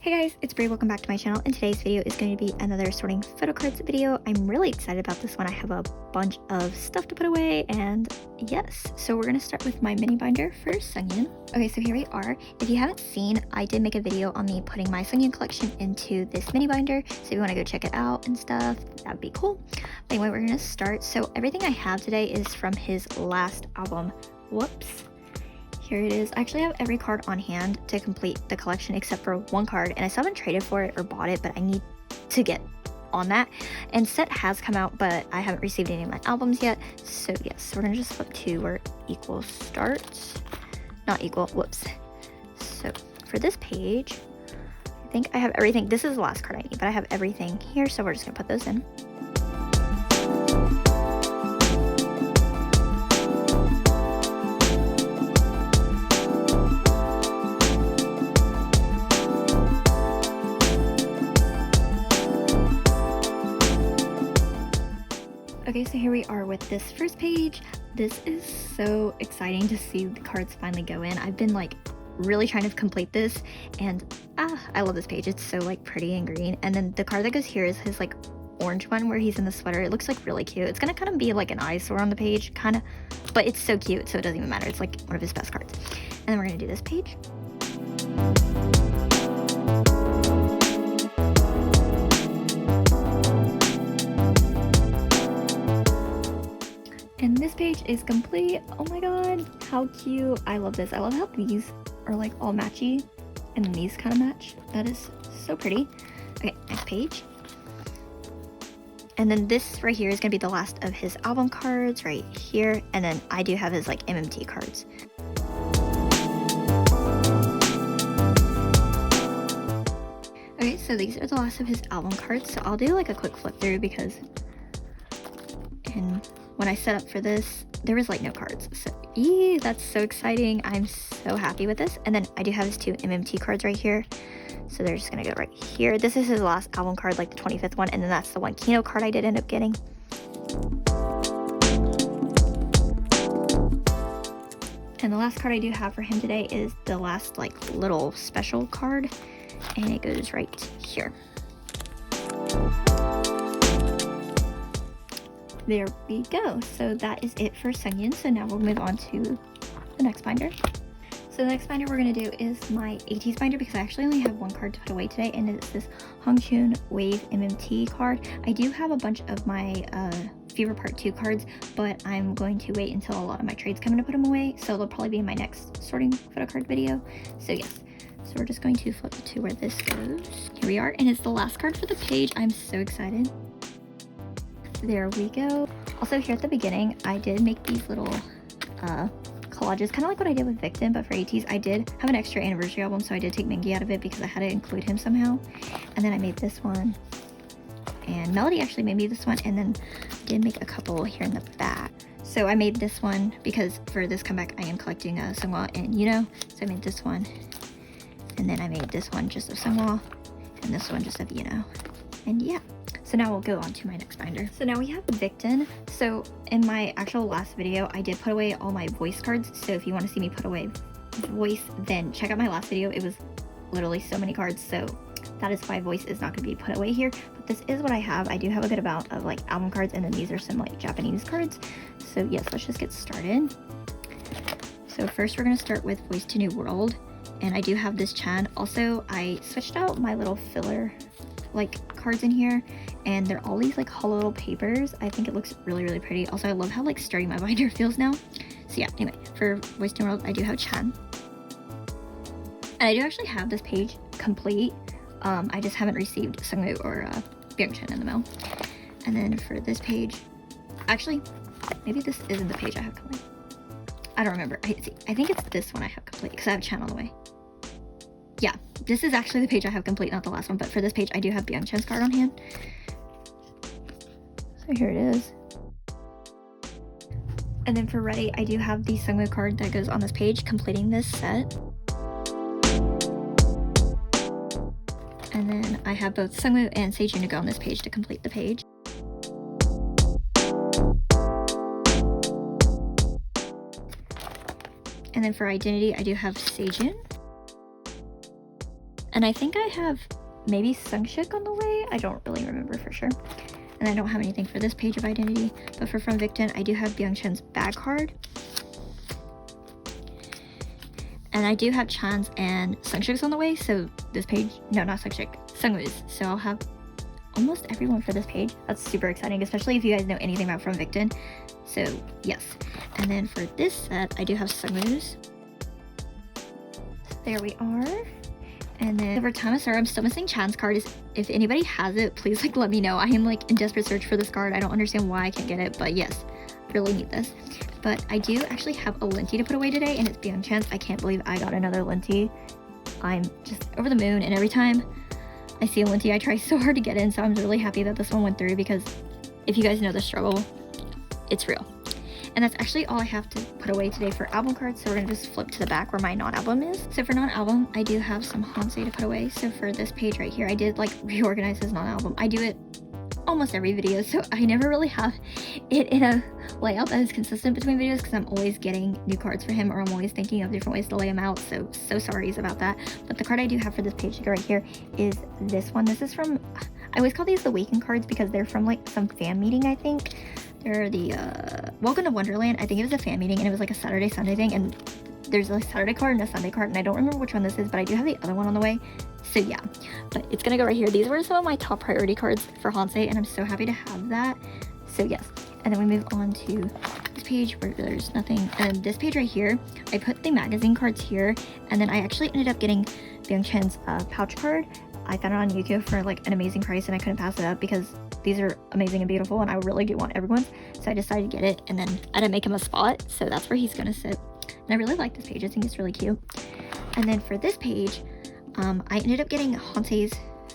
Hey guys, it's Brie. Welcome back to my channel, and today's video is going to be another sorting photo cards video. I'm really excited about this one. I have a bunch of stuff to put away, and yes, so we're going to start with my mini binder for Sungyun. Okay, so here we are. If you haven't seen, I did make a video on me putting my Sungyun collection into this mini binder, so if you want to go check it out and stuff, that would be cool. But anyway, we're going to start. So everything I have today is from his last album. Whoops. Here it is. I actually have every card on hand to complete the collection except for one card, and I still haven't traded for it or bought it, but I need to get on that. And set has come out, but I haven't received any of my albums yet. So yes, we're gonna just flip to where equal starts. Not equal, whoops. So for this page, I think I have everything. This is the last card I need, but I have everything here, so we're just gonna put those in. Okay, so here we are with this first page. This is so exciting to see the cards finally go in. I've been like really trying to complete this, and I love this page. It's so like pretty and green. And then the card that goes here is his like orange one where he's in the sweater. It looks like really cute. It's gonna kind of be like an eyesore on the page, kind of, but it's so cute, so it doesn't even matter. It's like one of his best cards. And then we're gonna do this page. And this page is complete. Oh my god, how cute. I love this. I love how these are like all matchy and then these kind of match. That is so pretty. Okay, next page. And then this right here is gonna be the last of his album cards right here. And then I do have his like MMT cards. Okay, so these are the last of his album cards. So I'll do like a quick flip through because when I set up for this, there was like no cards. So that's so exciting. I'm so happy with this. And then I do have his two MMT cards right here. So they're just gonna go right here. This is his last album card, like the 25th one. And then that's the one Kino card I did end up getting. And the last card I do have for him today is the last like little special card. And it goes right here. There we go. So that is it for Sungyun. So now we'll move on to the next binder. So the next binder we're going to do is my 80s binder because I actually only have one card to put away today, and it's this Hongchun Wave MMT card. I do have a bunch of my Fever Part 2 cards, but I'm going to wait until a lot of my trades come in to put them away. So they'll probably be in my next sorting photo card video. So yes. So we're just going to flip to where this goes. Here we are, and it's the last card for the page. I'm so excited. There we go. Also here at the beginning, I did make these little collages, kind of like what I did with Victin, but for ATs. I did have an extra anniversary album, so I did take Mingy out of it because I had to include him somehow. And then I made this one, and Melody actually made me this one, and then I did make a couple here in the back. So I made this one because for this comeback I am collecting Seonghwa and so I made this one, and then I made this one just of Seonghwa, and this one just of and yeah. So now we'll go on to my next binder. So now we have Victin. So in my actual last video, I did put away all my voice cards. So if you want to see me put away voice, then check out my last video. It was literally so many cards. So that is why voice is not going to be put away here. But this is what I have. I do have a good amount of like album cards, and then these are some like Japanese cards. So yes, let's just get started. So first we're going to start with Voice to New World. And I do have this Chan. Also, I switched out my little filler like cards in here, and they're all these like hollow little papers. I think it looks really, really pretty. Also, I love how like sturdy my binder feels now. So yeah, anyway, for Voice to New World, I do have Chan. And I do actually have this page complete. I just haven't received Seungwoo or Byungchan in the mail. And then for this page, actually, maybe this isn't the page I have complete. I don't remember. I think it's this one I have complete because I have Chan on the way. Yeah, this is actually the page I have complete, not the last one, but for this page I do have Byungchan's card on hand. So here it is. And then for Ready, I do have the Seungwoo card that goes on this page, completing this set. And then I have both Seungwoo and Sejun to go on this page to complete the page. And then for Identity, I do have Sejun. And I think I have maybe Sungshik on the way. I don't really remember for sure. And I don't have anything for this page of identity. But for From Victin, I do have Byung-chan's bag card. And I do have Chan's and Sungshik's on the way. So this page, no, not Sungshik, Sungwoo's. So I'll have almost everyone for this page. That's super exciting, especially if you guys know anything about From Victin. So yes. And then for this set, I do have Sungwoo's. There we are. And then for Thomas, I'm still missing Chan's card. If anybody has it, please like let me know. I am like in desperate search for this card. I don't understand why I can't get it, but yes, really need this. But I do actually have a Linty to put away today, and it's Byung-chan's. I can't believe I got another Linty. I'm just over the moon, and every time I see a Linty, I try so hard to get in, so I'm really happy that this one went through, because if you guys know the struggle, it's real. And that's actually all I have to put away today for album cards, so we're gonna just flip to the back where my non-album is. So for non-album, I do have some Hansei to put away. So for this page right here, I did like reorganize his non-album. I do it almost every video, so I never really have it in a layout that is consistent between videos, because I'm always getting new cards for him, or I'm always thinking of different ways to lay them out, so sorry about that. But the card I do have for this page to go right here is this one. This is from, I always call these the Waken cards because they're from like some fan meeting, I think. They're the Welcome to Wonderland. I think it was a fan meeting, and it was like a Saturday Sunday thing, and there's a Saturday card and a Sunday card, and I don't remember which one this is, but I do have the other one on the way. So yeah, but it's gonna go right here. These were some of my top priority cards for Hansei, and I'm so happy to have that. So yes, and then we move on to this page where there's nothing. And this page right here, I put the magazine cards here, and then I actually ended up getting Byung-chan's pouch card. I found it on Yukio for like an amazing price, and I couldn't pass it up because these are amazing and beautiful, and I really do want everyone's. So I decided to get it, and then I had to make him a spot, so that's where he's gonna sit. And I really like this page. I think it's really cute. And then for this page, I ended up getting Hansei's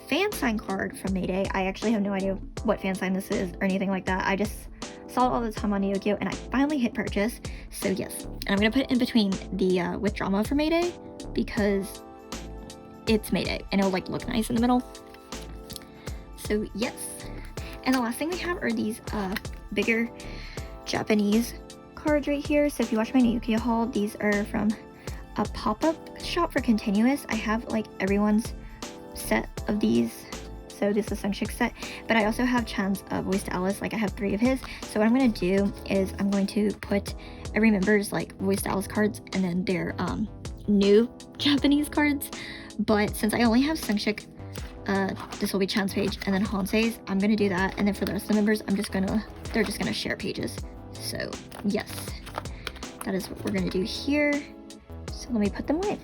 fan sign card from Mayday. I actually have no idea what fan sign this is or anything like that. I just saw it all the time on Yukio, and I finally hit purchase. So yes, and I'm gonna put it in between the with drama for Mayday because it's Mayday and it'll like look nice in the middle. So yes, and the last thing we have are these bigger Japanese cards right here. So if you watch my Yukio haul, these are from a pop-up shop for Continuous. I have like everyone's set of these. So this is Sungshik's set, but I also have Chan's Voice to Alice. Like I have 3 of his. So what I'm going to do is I'm going to put every member's like Voice to Alice cards and then their new Japanese cards. But since I only have Sungshik, this will be Chan's page, and then Hansei's, I'm gonna do that. And then for the rest of the members, they're just gonna share pages. So yes, that is what we're gonna do here. So let me put them away.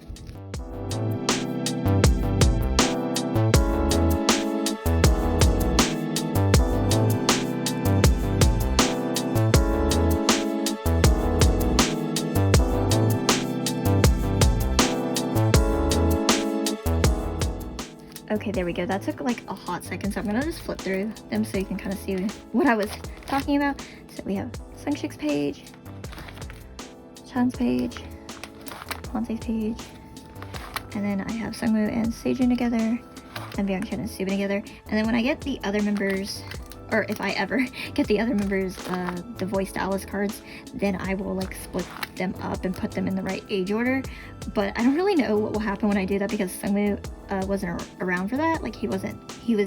Okay, there we go. That took like a hot second, so I'm gonna just flip through them so you can kind of see what I was talking about. So we have Sungshik's page, Chan's page, Hansei's page, and then I have Sungwoo and Sejun together, and Byung-chan and Subin together. And then when I get the other members, or if I ever get the other members the Voice to Alice cards, then I will like split them up and put them in the right age order. But I don't really know what will happen when I do that because Sungwoo wasn't around for that. Like he was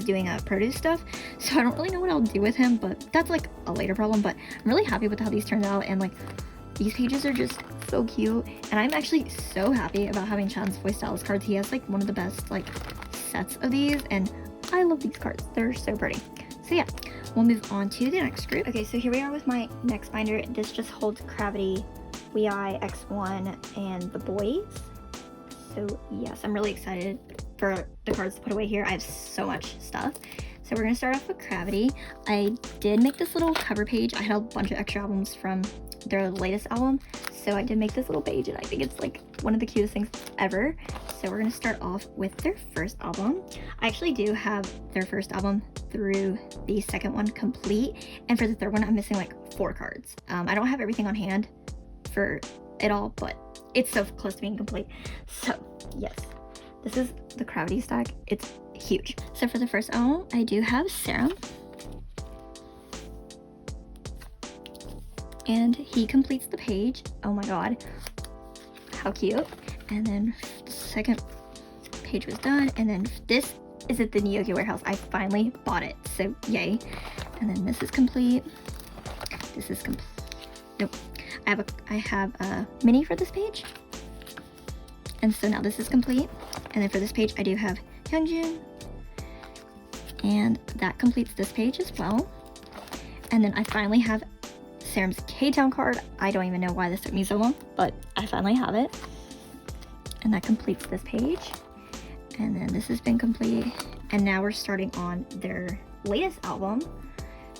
doing produce stuff, so I don't really know what I'll do with him, but that's like a later problem. But I'm really happy with how these turned out, and like these pages are just so cute, and I'm actually so happy about having Chan's Voice to Alice cards. He has like one of the best like sets of these, and I love these cards. They're so pretty. So yeah, we'll move on to the next group. Okay, so here we are with my next binder. This just holds Gravity, Wei, X1, and the boys. So yes, I'm really excited for the cards to put away here. I have so much stuff. So we're gonna start off with Gravity. I did make this little cover page. I had a bunch of extra albums from their latest album, so I did make this little page, and I think it's like one of the cutest things ever. So we're gonna start off with their first album. I actually do have their first album through the second one complete, and for the third one I'm missing like 4 cards. I don't have everything on hand for it all, but it's so close to being complete. So yes, this is the Gravity stack. It's huge. So for the first album, I do have Serum, and he completes the page. Oh my god, how cute. And then the second page was done, and then this is at the Nyogo warehouse. I finally bought it, so yay. And then this is complete. This is complete. Nope. I have a mini for this page, and so now this is complete. And then for this page I do have Hyungjin, and that completes this page as well. And then I finally have Serum's K-Town card. I don't even know why this took me so long, but I finally have it. And that completes this page. And then this has been complete. And now we're starting on their latest album.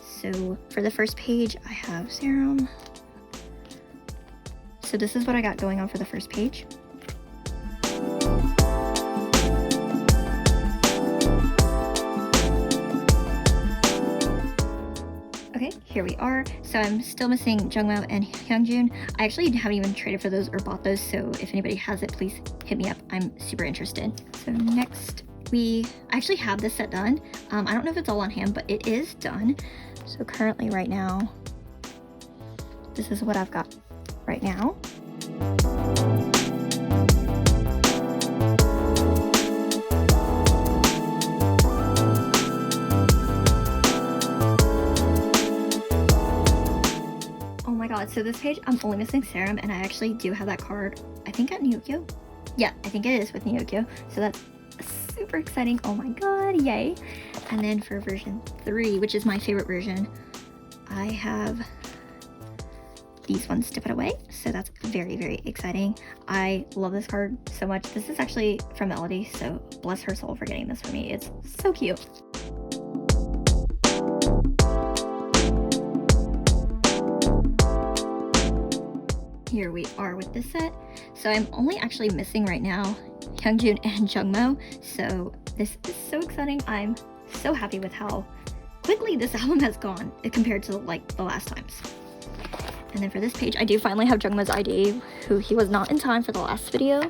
So for the first page, I have Serum. So this is what I got going on for the first page. Okay, here we are. So I'm still missing Jungmo and Hyungjun. I actually haven't even traded for those or bought those, so if anybody has it, please hit me up. I'm super interested. So next, I actually have this set done. I don't know if it's all on hand, but it is done. So currently right now, this is what I've got right now. Oh my god, so this page I'm only missing Serum, and I actually do have that card, I think at Nyogo. Yeah, I think it is with Nyogo. So that's super exciting. Oh my god, yay. And then for version 3, which is my favorite version, I have these ones to put away. So that's very, very exciting. I love this card so much. This is actually from Melody, so bless her soul for getting this for me. It's so cute. Here we are with this set. So I'm only actually missing right now Hyungjun and Jungmo. So this is so exciting. I'm so happy with how quickly this album has gone compared to like the last times. And then for this page, I do finally have Jungmo's ID, who he was not in time for the last video.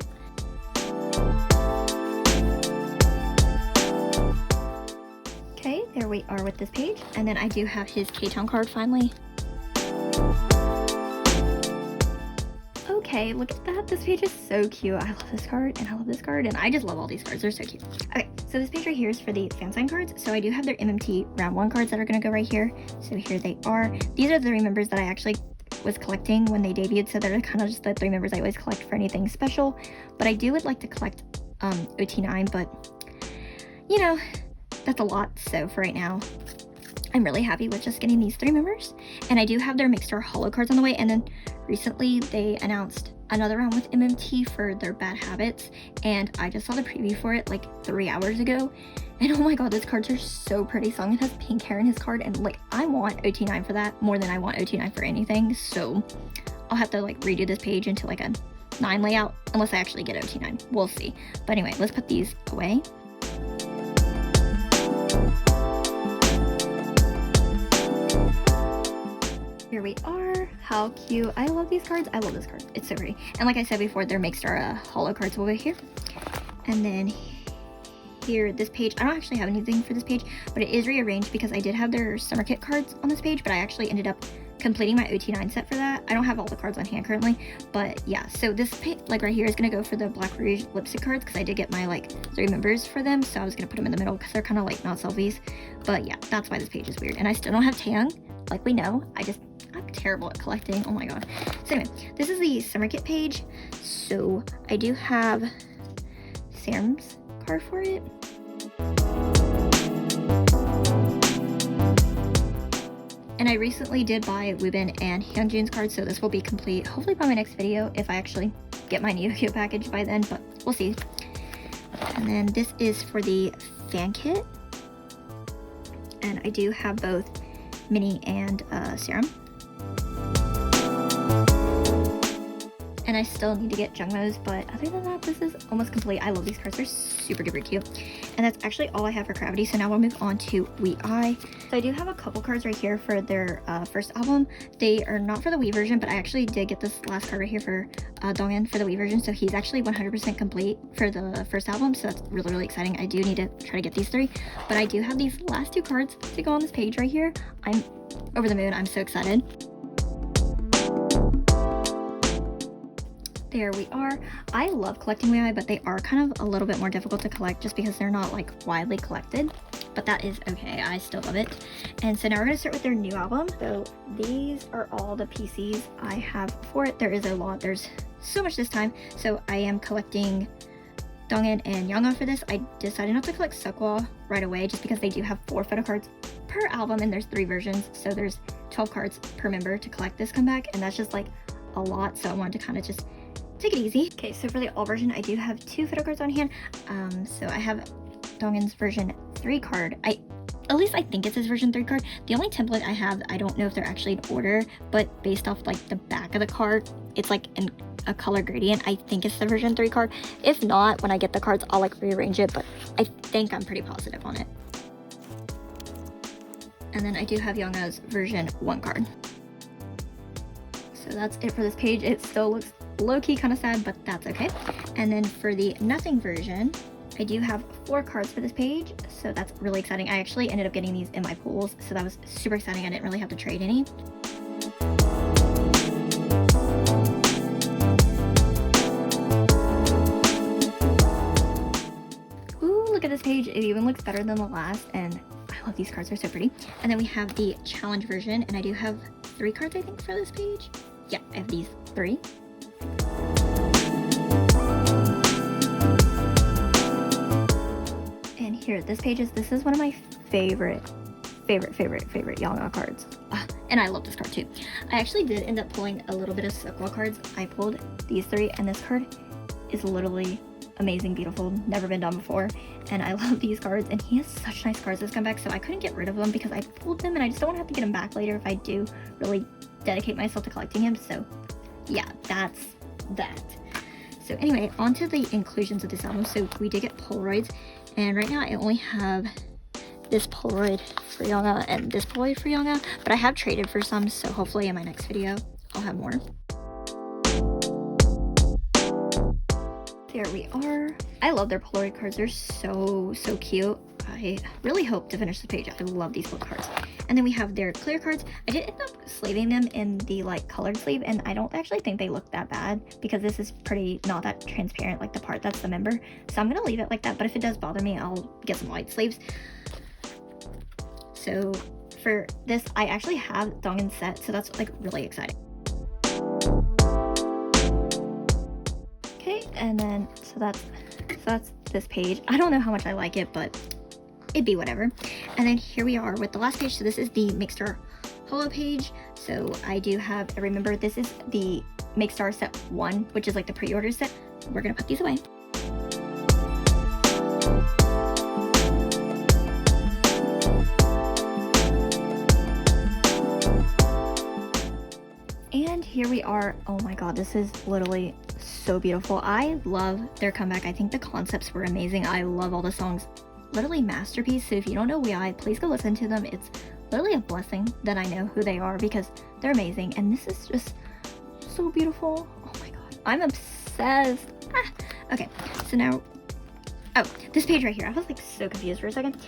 Okay, there we are with this page. And then I do have his K-Town card finally. Okay, look at that. This page is so cute. I love this card, and I love this card, and I just love all these cards. They're so cute. Okay, so this page right here is for the fan sign cards. So I do have their MMT round 1 cards that are going to go right here. So here they are. These are the 3 members that I actually was collecting when they debuted, so they're kind of just the 3 members I always collect for anything special. But I would like to collect OT9, but you know, that's a lot. So for right now, I'm really happy with just getting these 3 members. And I do have their Mixstar holo cards on the way. And then recently they announced another round with MMT for their Bad Habits. And I just saw the preview for it like 3 hours ago. And oh my god, those cards are so pretty. Songin has pink hair in his card. And like, I want OT9 for that more than I want OT9 for anything. So I'll have to like redo this page into like a 9 layout. Unless I actually get OT9. We'll see. But anyway, let's put these away. Here we are. How cute. I love these cards. I love this card. It's so pretty. And like I said before, their Mixstar holo cards will go here. And then here, this page, I don't actually have anything for this page, but it is rearranged because I did have their summer kit cards on this page, but I actually ended up completing my OT9 set for that. I don't have all the cards on hand currently, but yeah. So this page, like right here, is going to go for the Black Rouge lipstick cards because I did get my like 3 members for them, so I was going to put them in the middle because they're kind of like not selfies. But yeah, that's why this page is weird. And I still don't have Taeyang, like we know. I'm terrible at collecting. Oh my god. So anyway, this is the summer kit page. So I do have Serum's card for it. And I recently did buy Woobin and Hyunjun's card, so this will be complete hopefully by my next video if I actually get my Nyogo package by then, but we'll see. And then this is for the fan kit. And I do have both Mini and Serum. And I still need to get Jungmo's, but other than that, this is almost complete. I love these cards. They're super duper cute. And that's actually all I have for Gravity, so now we'll move on to eeee. So I do have a couple cards right here for their first album. They are not for the Wii version, but I actually did get this last card right here for Donghyun for the Wii version, so he's actually 100% complete for the first album, so that's really, really exciting. I do need to try to get these 3, but I do have these last 2 cards to go on this page right here. I'm over the moon. I'm so excited. There we are. I love collecting eeee, but they are kind of a little bit more difficult to collect just because they're not like widely collected. But that is okay. I still love it. And so now we're going to start with their new album. So these are all the PCs I have for it. There is a lot. There's so much this time. So I am collecting Dongin and Younga for this. I decided not to collect Seokwa right away just because they do have 4 Photocards per album and there's 3 versions. So there's 12 cards per member to collect this comeback. And that's just like a lot. So I wanted to kind of just take it easy. Okay, so for the all version, I do have 2 Photocards on hand. So I have Dongin's version 3 card. At least I think it's his version 3 card. The only template I have, I don't know if they're actually in order, but based off like the back of the card, it's like a color gradient. I think it's the version 3 card. If not, when I get the cards, I'll like rearrange it, but I think I'm pretty positive on it. And then I do have Younga's version 1 card. So that's it for this page. It still looks low-key kind of sad, but that's okay. And then for the nothing version, I do have 4 cards for this page, so that's really exciting. I actually ended up getting these in my pools, so that was super exciting. I didn't really have to trade any. Ooh, look at this page. It even looks better than the last, and I love these cards. They're so pretty. And then we have the challenge version, and I do have 3 cards, I think, for this page. Yeah, I have these 3. And here, this is one of my favorite Younga cards. And I love this card too. I actually did end up pulling a little bit of Seokwa cards. I pulled these 3, and this card is literally amazing, beautiful, never been done before. And I love these cards, and he has such nice cards this comeback, so I couldn't get rid of them because I pulled them, and I just don't want to have to get them back later if I do really dedicate myself to collecting him. So yeah, that's that. So anyway, on to the inclusions of this album. So we did get Polaroids, and right now I only have this Polaroid for Younga and this Polaroid for Younga, but I have traded for some, so hopefully in my next video I'll have more. There we are. I love their Polaroid cards. They're so cute. I really hope to finish the page. I love these book cards. And then we have their clear cards. I did end up slaving them in the like colored sleeve, and I don't actually think they look that bad because this is pretty not that transparent, like the part that's the member. So I'm gonna leave it like that, but if it does bother me, I'll get some white sleeves. So for this, I actually have Dongin's set, so that's like really exciting. Okay, and then so that's this page. I don't know how much I like it, but it'd be whatever. And then here we are with the last page. So this is the Makestar Holo page. So I do have, I remember this is the Makestar set 1, which is like the pre-order set. We're gonna put these away. And here we are. Oh my god, this is literally so beautiful. I love their comeback. I think the concepts were amazing. I love all the songs. Literally masterpiece. So if you don't know eeee, please go listen to them. It's literally a blessing that I know who they are because they're amazing. And this is just so beautiful. Oh my god, I'm obsessed. Okay, so now, oh, this page right here. I was like so confused for a second.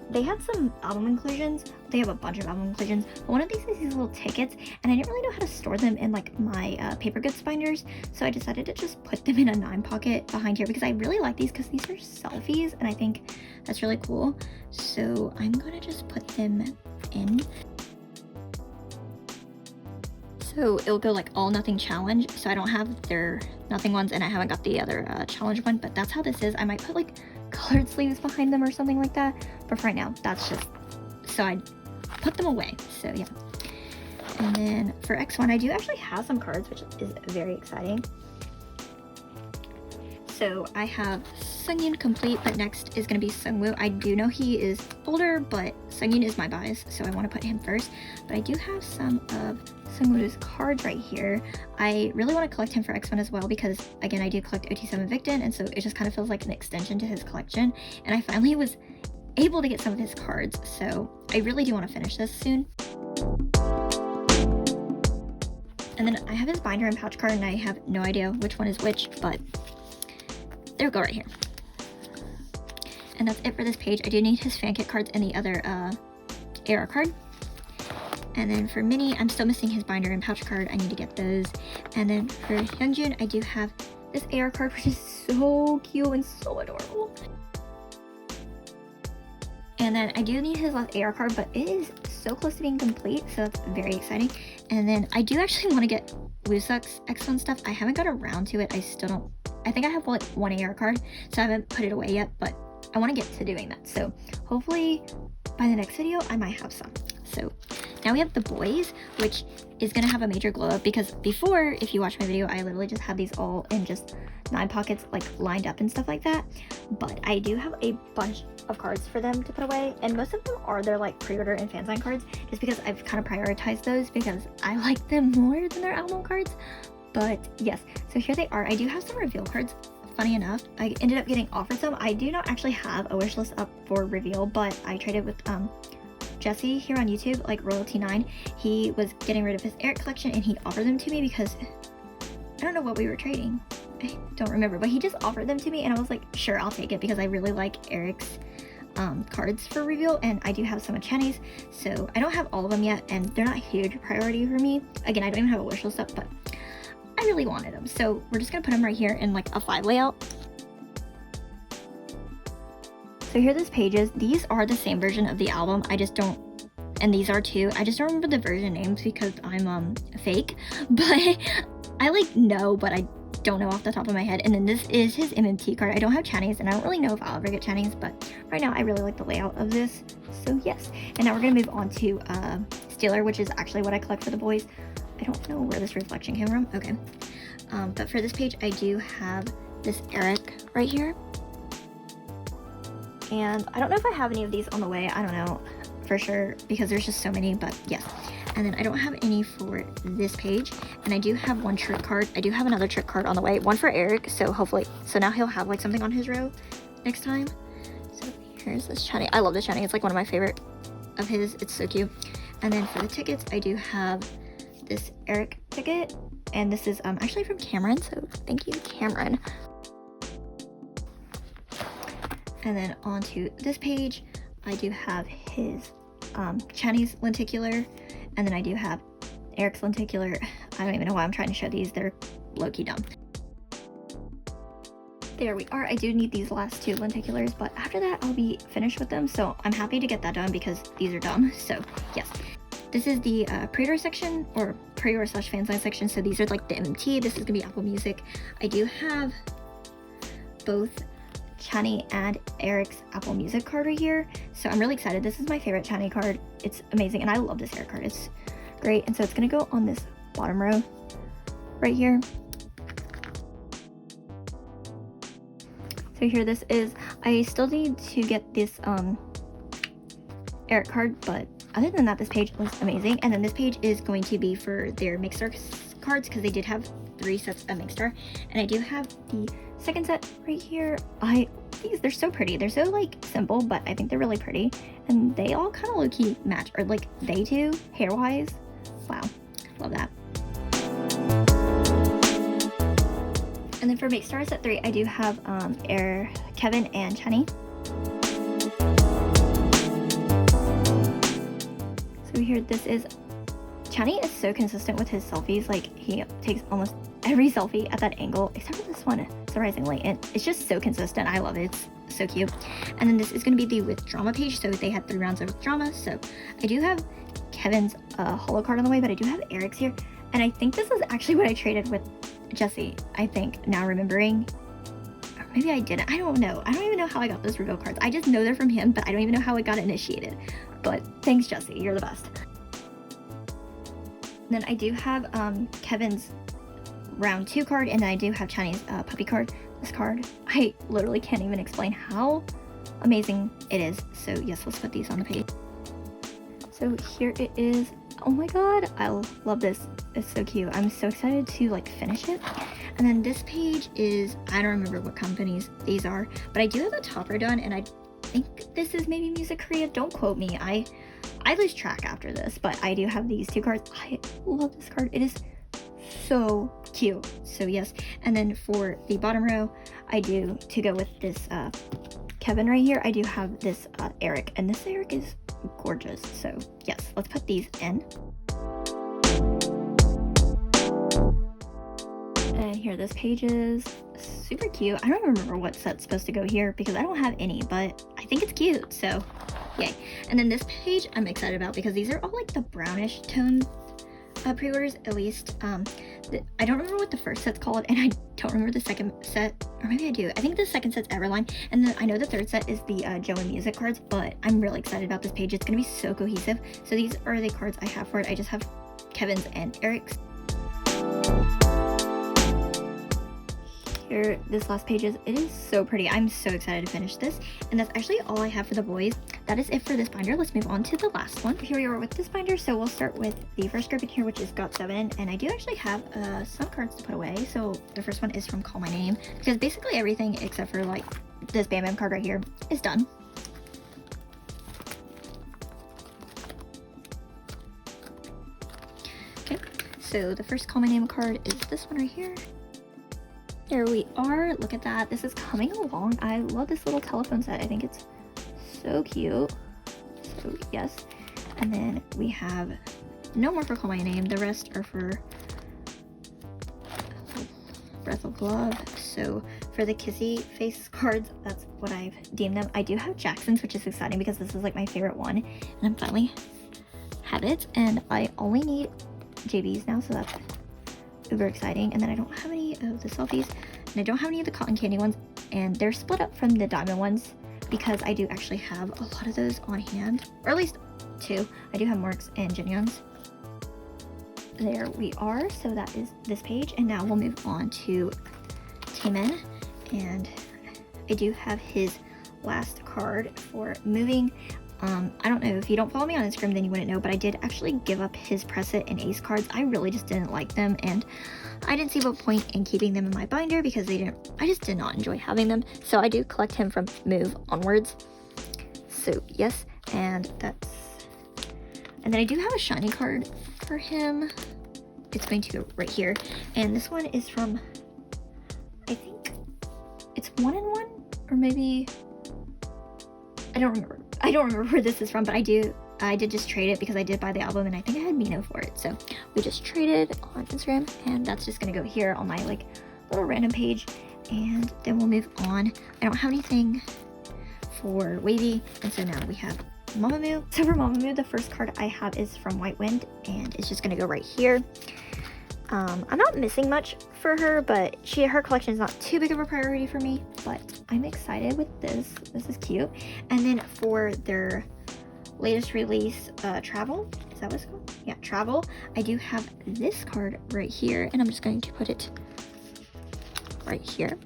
They had some album inclusions. They have a bunch of album inclusions. But one of these is these little tickets, and I didn't really know how to store them in like my paper goods binders. So I decided to just put them in a 9 pocket behind here because I really like these because these are selfies, and I think that's really cool. So I'm gonna just put them in. So it'll go like all nothing challenge. So I don't have their nothing ones, and I haven't got the other challenge one, but that's how this is. I might put like colored sleeves behind them or something like that, but for right now that's just, so I put them away. So yeah. And then for X1, I do actually have some cards, which is very exciting. So I have Sungyun complete, but next is going to be Sungwoo. I do know he is older, but Sungyun is my bias, so I want to put him first. But I do have some of Sungwoo's cards right here. I really want to collect him for X1 as well because, again, I do collect OT7 Victin, and so it just kind of feels like an extension to his collection. And I finally was able to get some of his cards, so I really do want to finish this soon. And then I have his binder and pouch card, and I have no idea which one is which, but there we go right here. And that's it for this page. I do need his fan kit cards and the other AR card. And then for Minnie, I'm still missing his binder and pouch card. I need to get those. And then for Hyungjun, I do have this AR card, which is so cute and so adorable. And then I do need his last AR card, but it is so close to being complete, so that's very exciting. And then I do actually want to get Woosuk's X1 stuff. I haven't got around to it. I still don't. I think I have like one AR card, so I haven't put it away yet, but I want to get to doing that. So hopefully by the next video, I might have some. So now we have the boys, which is going to have a major glow up, because before, if you watch my video, I literally just had these all in just 9 pockets, like lined up and stuff like that. But I do have a bunch of cards for them to put away, and most of them are their like pre-order and fan sign cards, just because I've kind of prioritized those because I like them more than their album cards. But yes, so here they are. I do have some reveal cards. Funny enough, I ended up getting offered some. I do not actually have a wish list up for reveal, but I traded with Jesse here on YouTube, like Royalty9. He was getting rid of his Eric collection and he offered them to me because I don't know what we were trading. I don't remember, but he just offered them to me and I was like, sure, I'll take it, because I really like Eric's cards for reveal, and I do have some of Channy's, so I don't have all of them yet, and they're not a huge priority for me. Again, I don't even have a wish list up, but I really wanted them, so we're just gonna put them right here in like a 5 layout. So here are those pages. These are the same version of the album. I just don't, and these are too. I just don't remember the version names because I'm fake, but I like know, but I don't know off the top of my head. And then this is his MMT card. I don't have Channy's, and I don't really know if I'll ever get Channy's, but right now I really like the layout of this. So yes, and now we're gonna move on to Steeler, which is actually what I collect for the boys. I don't know where this reflection came from. Okay, but for this page, I do have this Eric right here. And I don't know if I have any of these on the way. I don't know for sure because there's just so many, but yes. And then I don't have any for this page. And I do have one trick card. I do have another trick card on the way. One for Eric, so hopefully, so now he'll have like something on his row next time. So here's this Channy. I love this Channy. It's like one of my favorite of his. It's so cute. And then for the tickets, I do have this Eric ticket. And this is actually from Cameron, so thank you, Cameron. And then onto this page, I do have his Channy's lenticular, and then I do have Eric's lenticular. I don't even know why I'm trying to show these. They're low-key dumb. There we are. I do need these last 2 lenticulars, but after that, I'll be finished with them. So I'm happy to get that done because these are dumb. So yes, this is the pre-order section, or pre-order / fan sign section. So these are like the MMT. This is gonna be Apple Music. I do have both Channy and Eric's Apple Music card right here, so I'm really excited. This is my favorite Channy card. It's amazing, and I love this Eric card. It's great. And so it's gonna go on this bottom row right here. So here this is. I still need to get this Eric card, but other than that, this page was amazing. And then this page is going to be for their Mixstar cards, because they did have 3 sets of Mixstar, and I do have the second set right here. They're so pretty. They're so like simple, but I think they're really pretty, and they all kind of low-key match, or like they do hair wise. Wow, love that. And then for Mixstar set 3, I do have Kevin and Channy. So here this is. Channy is so consistent with his selfies. Like, he takes almost every selfie at that angle, except for this one, surprisingly. And it's just so consistent. I love it. It's so cute. And then this is going to be the with drama page. So they had 3 rounds of drama. So I do have Kevin's holo card on the way, but I do have Eric's here. And I think this is actually what I traded with Jesse, I think, now remembering. Or maybe I didn't. I don't know. I don't even know how I got those reveal cards. I just know they're from him, but I don't even know how it got initiated. But thanks, Jesse. You're the best. Then I do have Kevin's round 2 card, and then I do have Channy's puppy card. This card, I literally can't even explain how amazing it is. So yes, let's put these on the page. So here it is. Oh my god, I love this. It's so cute. I'm so excited to like finish it. And then this page is, I don't remember what companies these are, but I do have the topper done, and I think this is maybe Music Korea. Don't quote me. I lose track after this, but I do have these 2 cards. I love this card. It is so cute. So yes. And then for the bottom row, I do, to go with this Kevin right here, I do have this Eric, and this Eric is gorgeous. So yes, let's put these in. And here this page is. Super cute. I don't remember what set's supposed to go here because I don't have any, but I think it's cute, so yay. And then this page I'm excited about because these are all like the brownish tone pre-orders, at least. I don't remember what the first set's called, and I don't remember the second set, or maybe I do. I think the second set's Everline, and then I know the third set is the Joe and Music cards, but I'm really excited about this page. It's gonna be so cohesive. So these are the cards I have for it. I just have Kevin's and Eric's. Here, this last page it is so pretty. I'm so excited to finish this, and that's actually all I have for the boys. That is it for this binder. Let's move on to the last one. Here we are with this binder, so we'll start with the first group in here, which is got 7, and I do actually have some cards to put away. So the first one is from Call My Name, because basically everything except for like this Bam Bam card right here is done. Okay, so the first Call My Name card is this one right here. There we are. Look at that. This is coming along. I love this little telephone set. I think it's so cute. So yes. And then we have no more for Call My Name. The rest are for Breath of Love. So for the kissy face cards, that's what I've deemed them. I do have Jackson's, which is exciting because this is like my favorite one. And I'm finally have it. And I only need JB's now, so that's uber exciting. And then I don't have any of the selfies, and I don't have any of the cotton candy ones, and they're split up from the diamond ones because I do actually have a lot of those on hand, or at least 2. I do have Marks and Jinyun's. There we are. So that is this page, and now we'll move on to Taemin, and I do have his last card for moving. I don't know, if you don't follow me on Instagram then you wouldn't know, but I did actually give up his Preset and Ace cards. I really just didn't like them, and I didn't see what point in keeping them in my binder because I just did not enjoy having them. So I do collect him from Move onwards. So yes, and then I do have a shiny card for him. It's going to go right here, and this one is from, I think it's 1-in-1, or maybe, I don't remember where this is from, but I did just trade it because I did buy the album, and I think I had Mino for it. So we just traded on Instagram, and that's just gonna go here on my like little random page, and then we'll move on. I don't have anything for Wavy, and so now we have Mamamoo. So for Mamamoo, the first card I have is from White Wind, and it's just gonna go right here. I'm not missing much for her, but her collection is not too big of a priority for me, but I'm excited with this. This is cute. And then for their latest release, Travel, is that what it's called? Yeah, Travel, I do have this card right here, and I'm just going to put it right here.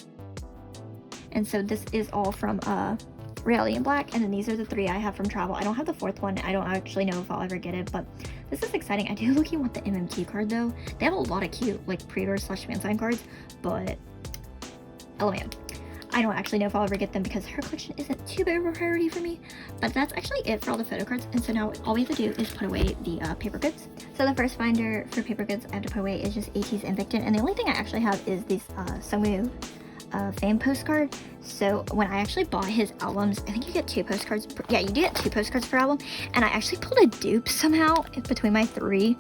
And so this is all from Reality in Black, and then these are the 3 I have from Travel. I don't have the 4th one. I don't actually know if I'll ever get it, but this is exciting. I do look want the MMT card though. They have a lot of cute like pre-order / fan sign cards, but LMAO. I don't actually know if I'll ever get them because her collection isn't too big of a priority for me. But that's actually it for all the photo cards, and so now all we have to do is put away the paper goods. So the first binder for paper goods I have to put away is just eeee's and Victin, and the only thing I actually have is this Sungwoo fan postcard. So when I actually bought his albums, I think you get 2 postcards yeah, you do get 2 postcards per album, and I actually pulled a dupe somehow between my 3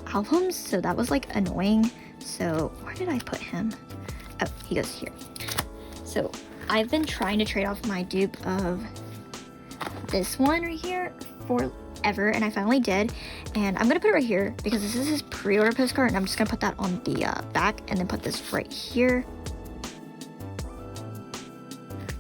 albums, so that was like annoying. So where did I put him? Oh, he goes here. So I've been trying to trade off my dupe of this one right here forever, and I finally did, and I'm gonna put it right here because this is his pre-order postcard, and I'm just gonna put that on the back and then put this right here.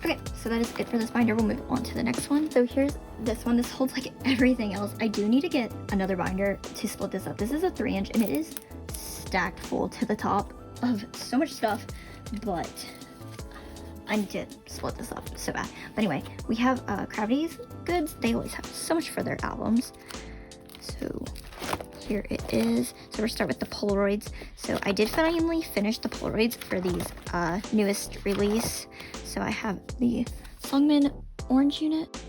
Okay, so that is it for this binder. We'll move on to the next one. So here's this one. This holds like everything else. I do need to get another binder to split this up. This is a 3-inch, and it is stacked full to the top of so much stuff, but I need to split this up so bad. But anyway, we have Gravity's goods. They always have so much for their albums. So here it is. So we'll start with the Polaroids. So I did finally finish the Polaroids for these newest release. So I have the Sungmin orange unit,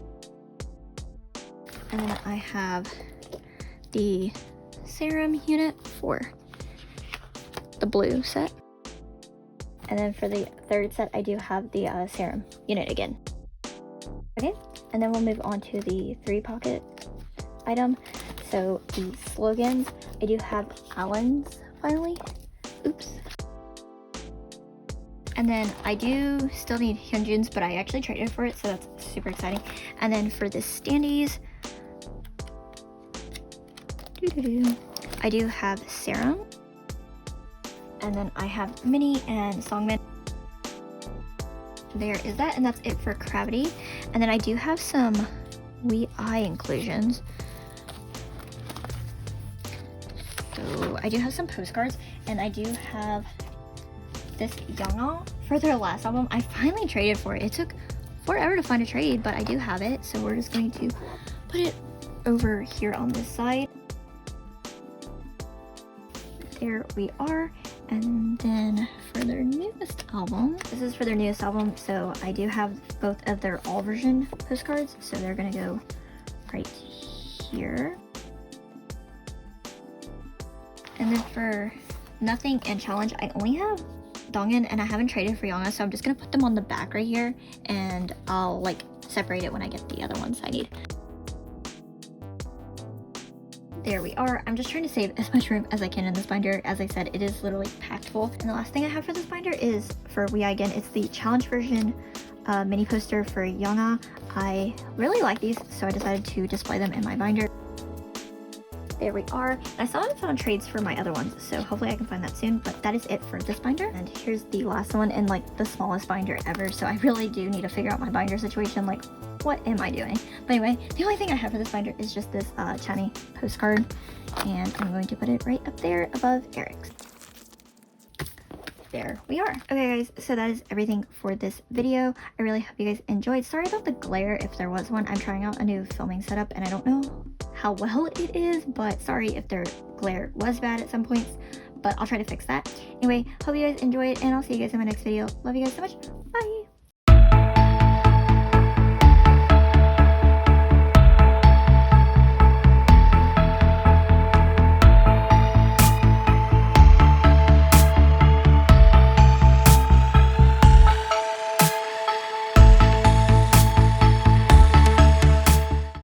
and then I have the Serum unit for the blue set. And then for the third set, I do have the Serum unit again. Okay, and then we'll move on to the 3-pocket item. So the slogans, I do have Allen's finally. Oops. And then I do still need Hyunjin's, but I actually traded for it, so that's super exciting. And then for the standees, I do have Serum. And then I have Minnie and Songmin. There is that, and that's it for Gravity. And then I do have some eeee inclusions. So I do have some postcards, and I do have this Young for their last album. I finally traded for it. It took forever to find a trade, but I do have it. So we're just going to put it over here on this side. There we are. And then for their newest album, this is for their newest album, so I do have both of their all version postcards, so they're gonna go right here. And then for Nothing and Challenge, I only have Dongin and I haven't traded for Yonga, so I'm just gonna put them on the back right here, and I'll like separate it when I get the other ones I need. There we are. I'm just trying to save as much room as I can in this binder. As I said, it is literally packed full. And the last thing I have for this binder is for eeee again. It's the challenge version mini poster for Younga. I really like these, so I decided to display them in my binder. There we are. I still haven't found trades for my other ones, so hopefully I can find that soon, but that is it for this binder. And here's the last one in like the smallest binder ever, so I really do need to figure out my binder situation. Like, what am I doing? But anyway, the only thing I have for this binder is just this Chani postcard, and I'm going to put it right up there above Eric's. There we are. Okay guys, so that is everything for this video. I really hope you guys enjoyed. Sorry about the glare if there was one. I'm trying out a new filming setup and I don't know how well it is, but sorry if their glare was bad at some points, but I'll try to fix that. Anyway, hope you guys enjoyed, and I'll see you guys in my next video. Love you guys so much. Bye!